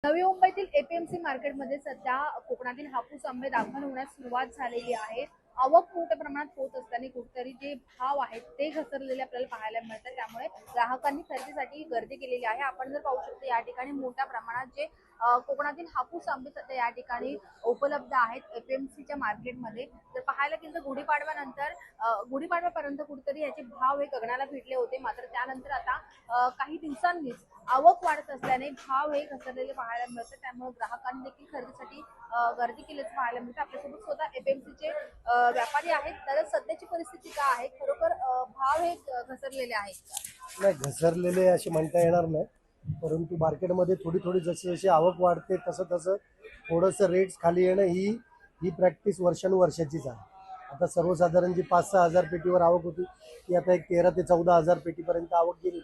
नवी मुंबईतील एपीएमसी मार्केटमध्ये सध्या कोकणातील हापूस आंबे दाखल होण्यास सुरुवात झालेली आहे. आवक मोठ्या प्रमाणात होत असताना कुठेतरी जे भाव आहेत ते घसरलेले आपल्याला पाहायला मिळतात. त्यामुळे ग्राहकांनी खरेदीसाठी गर्दी केलेली आहे. आपण जर पाहू शकतो या ठिकाणी मोठ्या प्रमाणात जे कोकणातील हापूस आंबे सध्या या ठिकाणी उपलब्ध आहेत एपीएमसीच्या मार्केटमध्ये. जर पाहायला गेलं तर गुढीपाडव्यापर्यंत कुठेतरी याचे भाव हे गगनाला भिडले होते. मात्र त्यानंतर आता काही दिवसांनीच आवक वाढत असल्याने भाव हे घसरलेले पाहायला मिळतात. त्यामुळे ग्राहकांनी देखील खरेदीसाठी गर्दी केल्याचं पाहायला मिळतं. आपल्यासोबत स्वतः एपीएमसीचे व्यापारी आहेत. तर सध्याची परिस्थिती काय आहे, खरोखर भाव हे घसरलेले आहेत? नाही, घसरलेले असे म्हणता येणार नाही, परंतु मार्केटमध्ये थोडी थोडी जशी जशी आवक वाढते तसं तसं थोडंसं रेट्स खाली येणं ही ही प्रॅक्टिस वर्षानुवर्षाचीच आहे. आता सर्वसाधारण जी 5-6 हजार पेटीवर आवक होती ती आता एक 13 ते 14 हजार पेटीपर्यंत आवक गेली.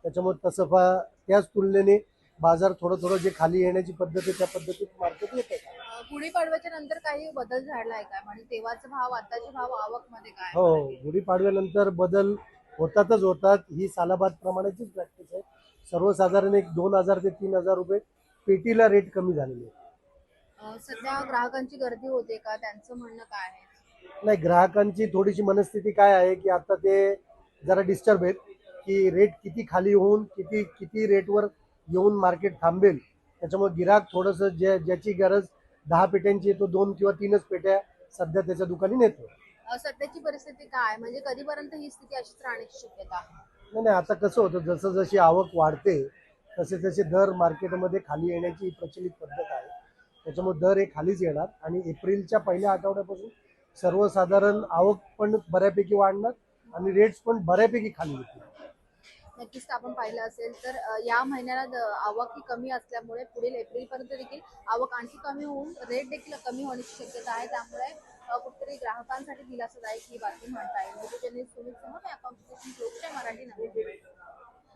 त्याच्यामुळे तसं त्याच तुलनेने बाजार थोडं थोडं जे खाली येण्याची पद्धत आहे त्या पद्धतीत मार्केट येत आहे. गुढीपाडव्याच्या नंतर काही बदल झालाय काय, म्हणजे तेव्हाचे भाव आताचे भाव आवक मध्ये काय? हो, गुढीपाडव्यानंतर बदल होतात. ही सालाबाद प्रमाणाचीच प्रॅक्टिस आहे. सर्वसाधारण एक 2,000 ते 3,000 रुपये पेटीला रेट कमी झालेले आहे. सध्या ग्राहकांची गर्दी होते का, त्यांचं म्हणणं काय आहे? नाही, ग्राहकांची थोडीशी मनस्थिती काय आहे की आता ते जरा डिस्टर्ब आहेत की रेट किती खाली होऊन किती किती रेटवर येऊन मार्केट थांबेल. त्याच्यामुळे गिराक थोडंसं ज्याची गरज 10 पेट्यांची तो 2 किंवा 3च पेट्या सध्या त्याच्या दुकानी नेतो. सध्याची परिस्थिती काय, म्हणजे कधीपर्यंत ही स्थिती अशीच राहण्याची शक्यता आहे? नाही, आता कसं होतं, जसं जशी आवक वाढते तसे तसे दर मार्केटमध्ये खाली येण्याची प्रचलित पद्धत आहे. त्याच्यामुळे दर हे खालीच येणार आणि एप्रिलच्या पहिल्या आठवड्यापासून सर्वसाधारण आवक पण बऱ्यापैकी वाढणार आणि रेट्स पण बऱ्यापैकी खाली येतील. नक्कीच आपण पाहिलं असेल तर या महिन्याला आवक ही कमी असल्यामुळे पुढील एप्रिलपर्यंत देखील आवक आणखी कमी होऊन रेट देखील कमी होण्याची शक्यता आहे. त्यामुळे कुठेतरी ग्राहकांसाठी दिलासादायक ही बातमी म्हणता येईल. सुमित सह, मी अकाउंट मराठी नवी.